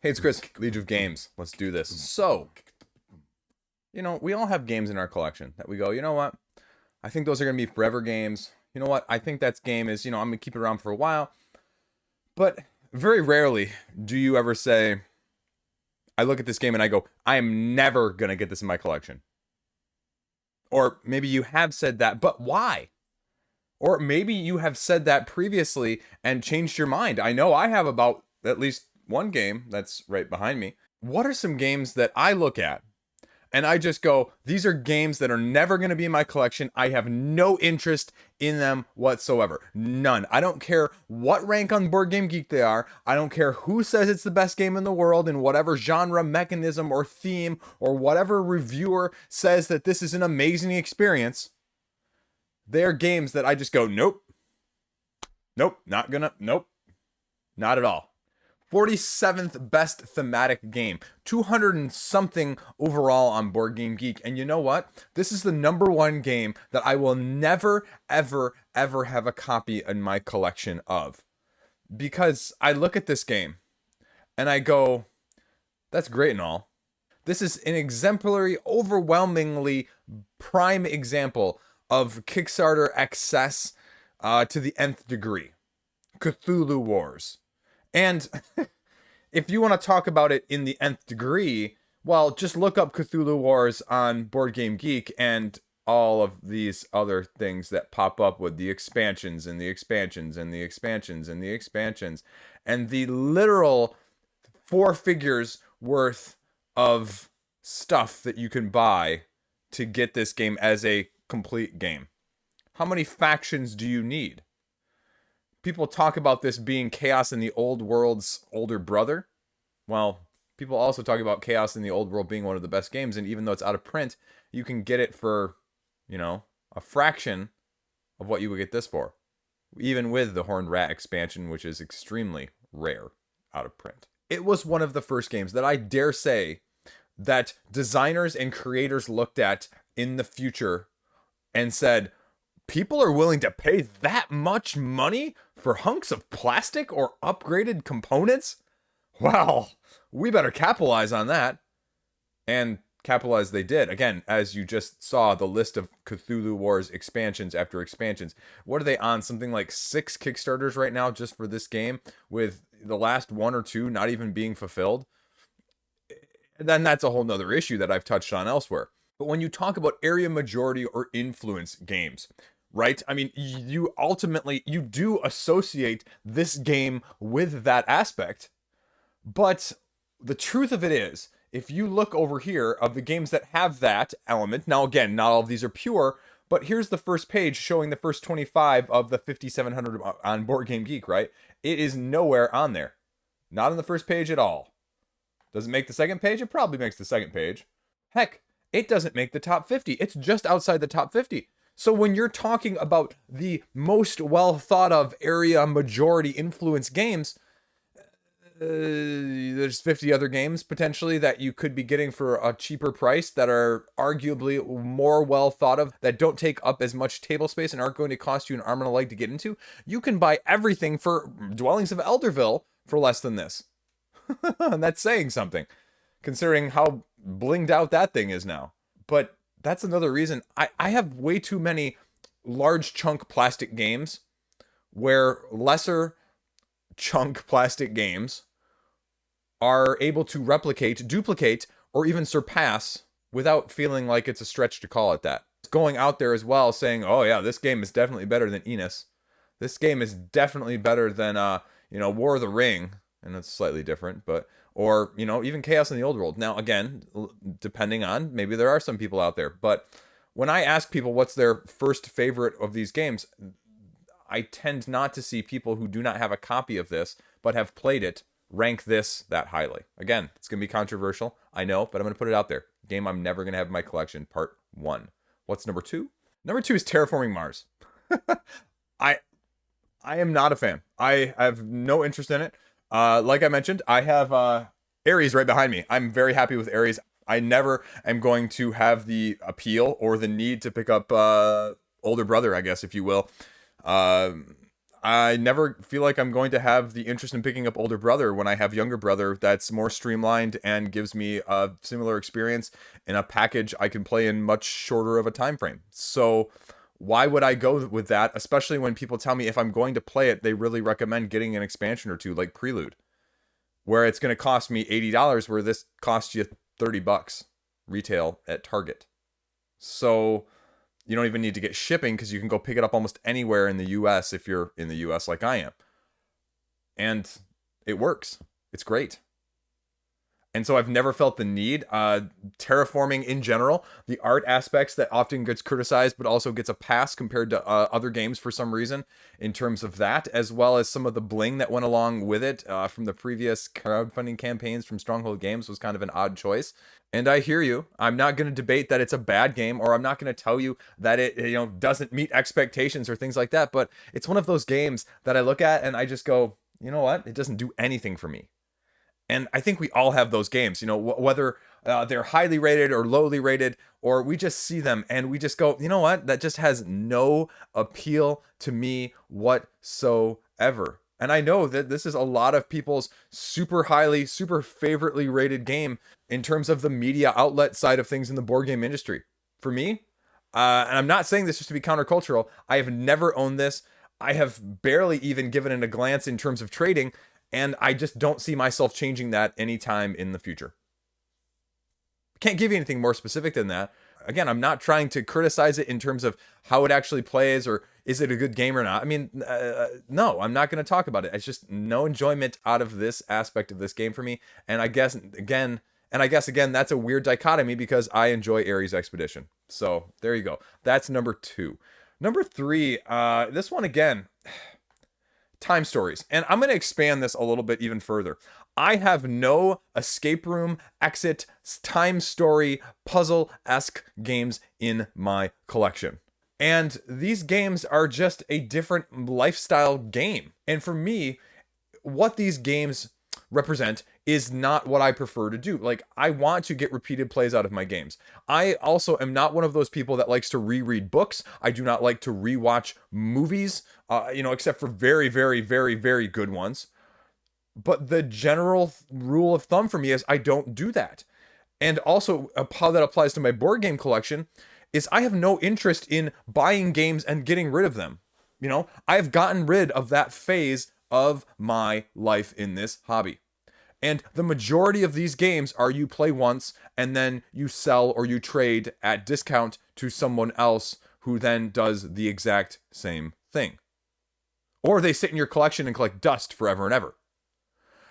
Hey, it's Chris, Legion of Games. Let's do this. So, we all have games in our collection that we go, you know what? I think those are going to be forever games. You know what? I think that game is, I'm going to keep it around for a while. But very rarely do you ever say, I look at this game and I go, I am never going to get this in my collection. Or maybe you have said that, but why? Or maybe you have said that previously and changed your mind. I know I have about at least one game that's right behind me. What are some games that I look at and I just go, these are games that are never going to be in my collection. I have no interest in them whatsoever. None. I don't care what rank on Board Game Geek they are. I don't care who says it's the best game in the world in whatever genre, mechanism, or theme, or whatever reviewer says that this is an amazing experience. They're games that I just go, nope. Nope, not gonna, nope. Not at all. 47th best thematic game. 200 and something overall on Board Game Geek. And you know what? This is the number one game that I will never, ever, ever have a copy in my collection of. Because I look at this game and I go, that's great and all. This is an exemplary, overwhelmingly prime example of Kickstarter excess to the nth degree. Cthulhu Wars. And if you want to talk about it in the nth degree, well, just look up Cthulhu Wars on Board Game Geek and all of these other things that pop up with the expansions and the expansions and the expansions and the expansions and the literal 4 figures worth of stuff that you can buy to get this game as a complete game. How many factions do you need? People talk about this being Chaos in the Old World's older brother. Well, people also talk about Chaos in the Old World being one of the best games, and even though it's out of print, you can get it for, a fraction of what you would get this for. Even with the Horned Rat expansion, which is extremely rare out of print. It was one of the first games that I dare say that designers and creators looked at in the future and said, people are willing to pay that much money for hunks of plastic or upgraded components? Well, we better capitalize on that. And capitalize they did. Again, as you just saw, the list of Cthulhu Wars expansions after expansions. What are they on? Something like 6 Kickstarters right now just for this game, with the last 1 or 2 not even being fulfilled. And then that's a whole nother issue that I've touched on elsewhere. But when you talk about area majority or influence games, right? I mean, you do associate this game with that aspect. But the truth of it is, if you look over here of the games that have that element, now again, not all of these are pure, but here's the first page showing the first 25 of the 5,700 on Board Game Geek, right? It is nowhere on there. Not on the first page at all. Does it make the second page? It probably makes the second page. Heck, it doesn't make the top 50. It's just outside the top 50. So when you're talking about the most well thought of area majority influence games, there's 50 other games potentially that you could be getting for a cheaper price that are arguably more well thought of, that don't take up as much table space and aren't going to cost you an arm and a leg to get into. You can buy everything for Dwellings of Elderville for less than this. And that's saying something, considering how blinged out that thing is now. But that's another reason I have way too many large chunk plastic games where lesser chunk plastic games are able to replicate, duplicate, or even surpass without feeling like it's a stretch to call it that. Going out there as well saying, oh yeah, this game is definitely better than Enos. This game is definitely better than, War of the Ring. And it's slightly different, or even Chaos in the Old World. Now, again, depending on, maybe there are some people out there, but when I ask people what's their first favorite of these games, I tend not to see people who do not have a copy of this, but have played it, rank this that highly. Again, it's going to be controversial, I know, but I'm going to put it out there. Game I'm never going to have in my collection, part 1. What's number 2? Number 2 is Terraforming Mars. I am not a fan. I have no interest in it. Like I mentioned, I have Ares right behind me. I'm very happy with Ares. I never am going to have the appeal or the need to pick up older brother, I guess, if you will. I I never feel like I'm going to have the interest in picking up older brother when I have younger brother that's more streamlined and gives me a similar experience in a package I can play in much shorter of a time frame. So why would I go with that, especially when people tell me if I'm going to play it, they really recommend getting an expansion or two like Prelude, where it's going to cost me $80 where this costs you $30 retail at Target. So you don't even need to get shipping because you can go pick it up almost anywhere in the US if you're in the US like I am. And it works. It's great. And so I've never felt the need. Terraforming in general, the art aspects that often gets criticized but also gets a pass compared to other games for some reason in terms of that, as well as some of the bling that went along with it from the previous crowdfunding campaigns from Stronghold Games was kind of an odd choice. And I hear you. I'm not going to debate that it's a bad game, or I'm not going to tell you that it doesn't meet expectations or things like that. But it's one of those games that I look at and I just go, you know what? It doesn't do anything for me. And I think we all have those games, whether they're highly rated or lowly rated, or we just see them and we just go, you know what? That just has no appeal to me whatsoever. And I know that this is a lot of people's super favorably rated game in terms of the media outlet side of things in the board game industry. For me, and I'm not saying this just to be countercultural, I have never owned this. I have barely even given it a glance in terms of trading. And I just don't see myself changing that anytime in the future. Can't give you anything more specific than that. Again, I'm not trying to criticize it in terms of how it actually plays or is it a good game or not. I mean, no, I'm not going to talk about it. It's just no enjoyment out of this aspect of this game for me. And I guess again, that's a weird dichotomy because I enjoy Ares Expedition. So there you go. That's number 2. Number 3, this one again. Time stories. And I'm going to expand this a little bit even further. I have no escape room, exit, time story, puzzle-esque games in my collection. And these games are just a different lifestyle game. And for me, what these games represent is not what I prefer to do. Like, I want to get repeated plays out of my games. I also am not one of those people that likes to reread books. I do not like to rewatch movies, except for very, very, very, very good ones. But the general rule of thumb for me is I don't do that. And also, how that applies to my board game collection is I have no interest in buying games and getting rid of them. I've gotten rid of that phase of my life in this hobby. And the majority of these games are you play once and then you sell or you trade at discount to someone else who then does the exact same thing. Or they sit in your collection and collect dust forever and ever.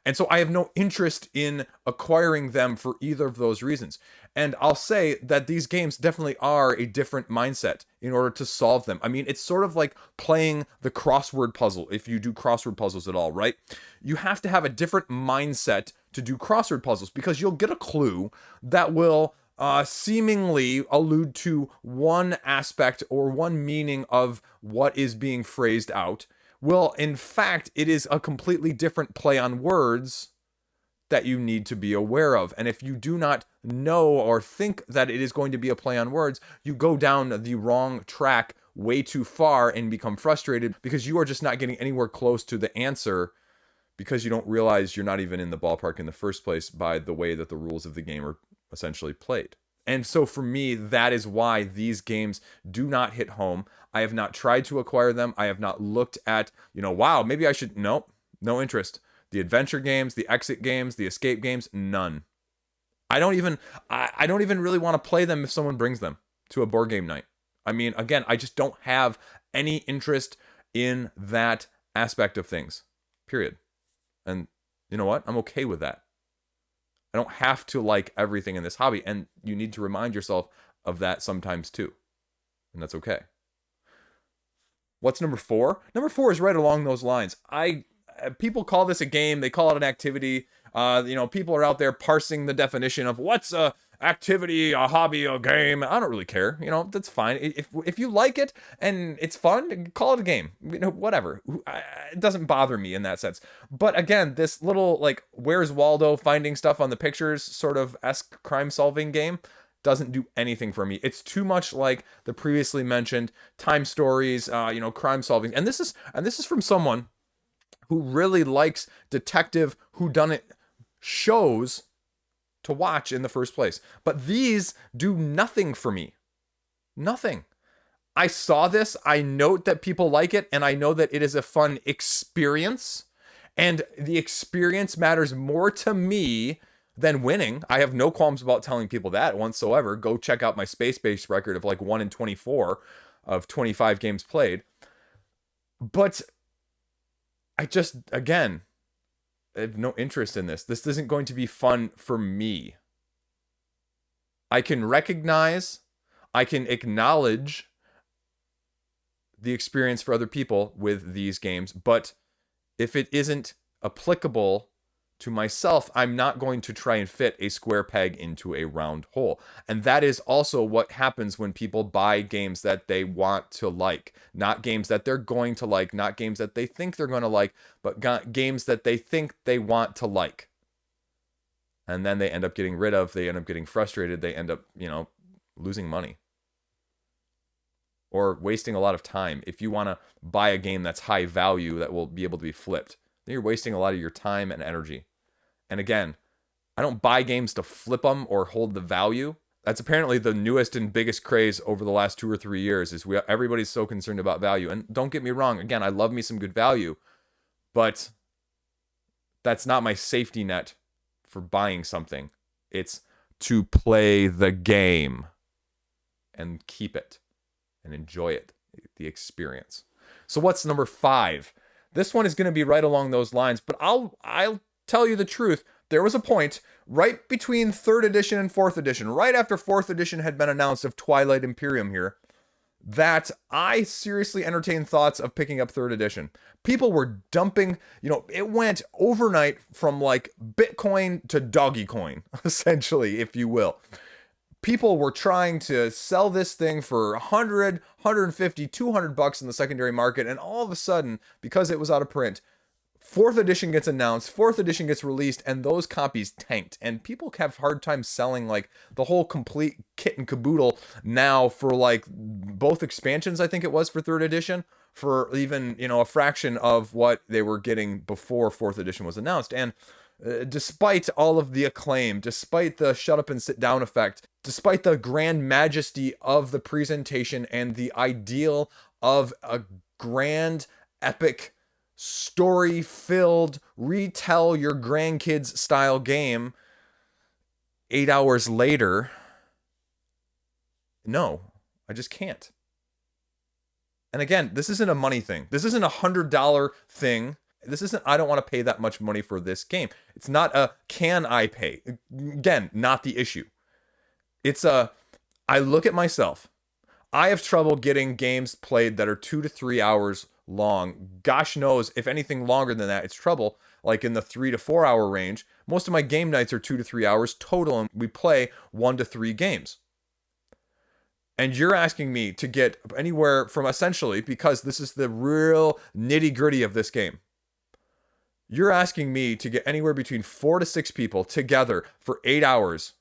And so I have no interest in acquiring them for either of those reasons. And I'll say that these games definitely are a different mindset in order to solve them. I mean, it's sort of like playing the crossword puzzle, if you do crossword puzzles at all, right? You have to have a different mindset to do crossword puzzles because you'll get a clue that will seemingly allude to one aspect or one meaning of what is being phrased out. Well, in fact, it is a completely different play on words that you need to be aware of. And if you do not know or think that it is going to be a play on words, you go down the wrong track way too far and become frustrated because you are just not getting anywhere close to the answer because you don't realize you're not even in the ballpark in the first place by the way that the rules of the game are essentially played. And so for me, that is why these games do not hit home. I have not tried to acquire them. I have not looked at, wow, maybe I should. Nope, no interest. The adventure games, the exit games, the escape games, none. I don't even really want to play them if someone brings them to a board game night. I mean, again, I just don't have any interest in that aspect of things, period. And you know what? I'm okay with that. I don't have to like everything in this hobby, and you need to remind yourself of that sometimes too. And that's okay. What's number 4? Number 4 is right along those lines. People call this a game, they call it an activity. People are out there parsing the definition of what's a activity, a hobby, a game. I don't really care. That's fine. If you like it and it's fun, call it a game. Whatever. It doesn't bother me in that sense. But again, this little where's Waldo finding stuff on the pictures sort of esque crime solving game doesn't do anything for me. It's too much like the previously mentioned time stories, crime solving. And this is from someone who really likes detective whodunit shows to watch in the first place. But these do nothing for me. Nothing. I saw this, I note that people like it, and I know that it is a fun experience. And the experience matters more to me than winning. I have no qualms about telling people that whatsoever. Go check out my space-based record of like 1 in 24 of 25 games played. But I just, again, I have no interest in this. This isn't going to be fun for me. I can recognize, I can acknowledge the experience for other people with these games, but if it isn't applicable to myself, I'm not going to try and fit a square peg into a round hole. And that is also what happens when people buy games that they want to like. Not games that they're going to like, not games that they think they're going to like, but games that they think they want to like. And then they end up getting rid of, they end up getting frustrated, they end up, losing money. Or wasting a lot of time. If you want to buy a game that's high value that will be able to be flipped, then you're wasting a lot of your time and energy. And again, I don't buy games to flip them or hold the value. That's apparently the newest and biggest craze over the last 2 or 3 years, is everybody's so concerned about value. And don't get me wrong, again, I love me some good value, but that's not my safety net for buying something. It's to play the game and keep it and enjoy it, the experience. So what's number 5? This one is going to be right along those lines, but I'll tell you the truth. There was a point right between 3rd edition and 4th edition, right after 4th edition had been announced of Twilight Imperium here, that I seriously entertained thoughts of picking up 3rd edition. People were dumping, it went overnight from like Bitcoin to doggy coin, essentially, if you will. People were trying to sell this thing for 100, 150, 200 bucks in the secondary market, and all of a sudden, because it was out of print, 4th edition gets announced, 4th edition gets released, and those copies tanked. And people have hard time selling like the whole complete kit and caboodle now for like both expansions, I think it was, for 3rd edition, for even, a fraction of what they were getting before 4th edition was announced. And despite all of the acclaim, despite the shut up and sit down effect, despite the grand majesty of the presentation and the ideal of a grand, epic, story-filled, retell your grandkids style game 8 hours later, no, I just can't. And again, this isn't a money thing. This isn't $100 thing. This isn't, I don't want to pay that much money for this game. It's not a, can I pay? Again, not the issue. It's I look at myself. I have trouble getting games played that are 2 to 3 hours long. Gosh knows, if anything longer than that, it's trouble. Like in the 3 to 4 hour range. Most of my game nights are 2 to 3 hours total, and we play 1 to 3 games. And you're asking me to get anywhere from, essentially, because this is the real nitty gritty of this game, you're asking me to get anywhere between 4 to 6 people together for 8 hours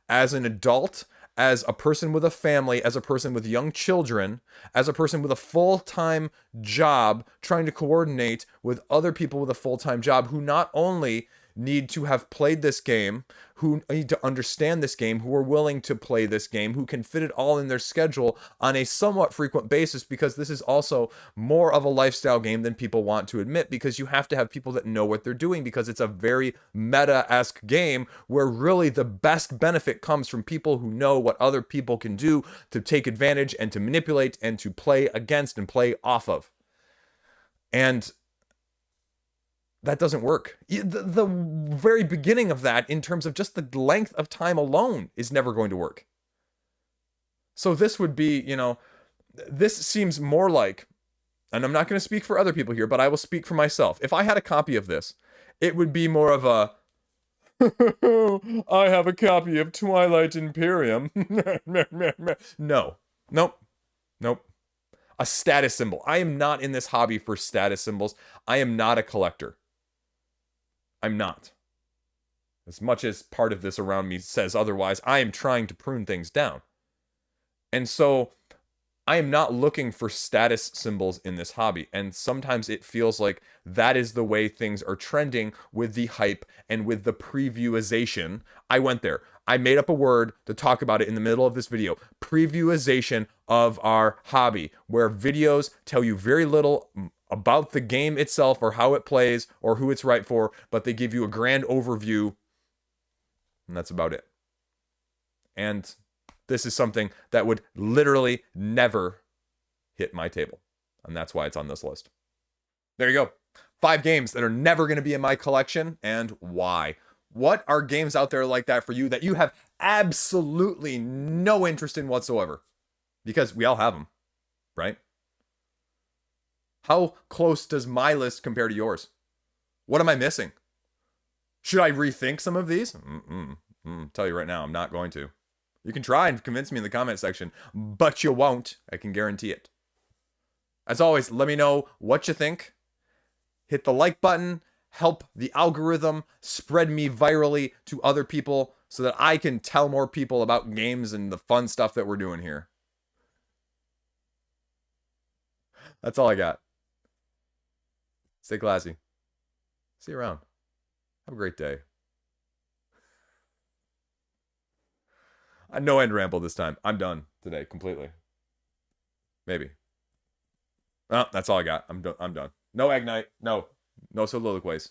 as an adult, as a person with a family, as a person with young children, as a person with a full-time job, trying to coordinate with other people with a full-time job who not only need to have played this game, who need to understand this game, who are willing to play this game, who can fit it all in their schedule on a somewhat frequent basis, because this is also more of a lifestyle game than people want to admit, because you have to have people that know what they're doing, because it's a very meta-esque game where really the best benefit comes from people who know what other people can do to take advantage and to manipulate and to play against and play off of. And that doesn't work. The very beginning of that, in terms of just the length of time alone, is never going to work. So this would be, this seems more like, and I'm not going to speak for other people here, but I will speak for myself. If I had a copy of this, it would be more of a, I have a copy of Twilight Imperium. No. Nope. A status symbol. I am not in this hobby for status symbols. I am not a collector. I'm not. As much as part of this around me says otherwise, I am trying to prune things down. And so I am not looking for status symbols in this hobby. And sometimes it feels like that is the way things are trending with the hype and with the previewization. I went there. I made up a word to talk about it in the middle of this video. Previewization of our hobby, where videos tell you very little about the game itself or how it plays or who it's right for, but they give you a grand overview, and that's about it. And this is something that would literally never hit my table, and that's why it's on this list. There you go. 5 games that are never going to be in my collection, and why. What are games out there like that for you that you have absolutely no interest in whatsoever? Because we all have them, right? How close does my list compare to yours? What am I missing? Should I rethink some of these? Tell you right now, I'm not going to. You can try and convince me in the comment section, but you won't. I can guarantee it. As always, let me know what you think. Hit the like button. Help the algorithm spread me virally to other people so that I can tell more people about games and the fun stuff that we're doing here. That's all I got. Stay classy. See you around. Have a great day. No end ramble this time. I'm done today completely. Maybe. Oh, that's all I got. I'm done. No Ignite. No soliloquies.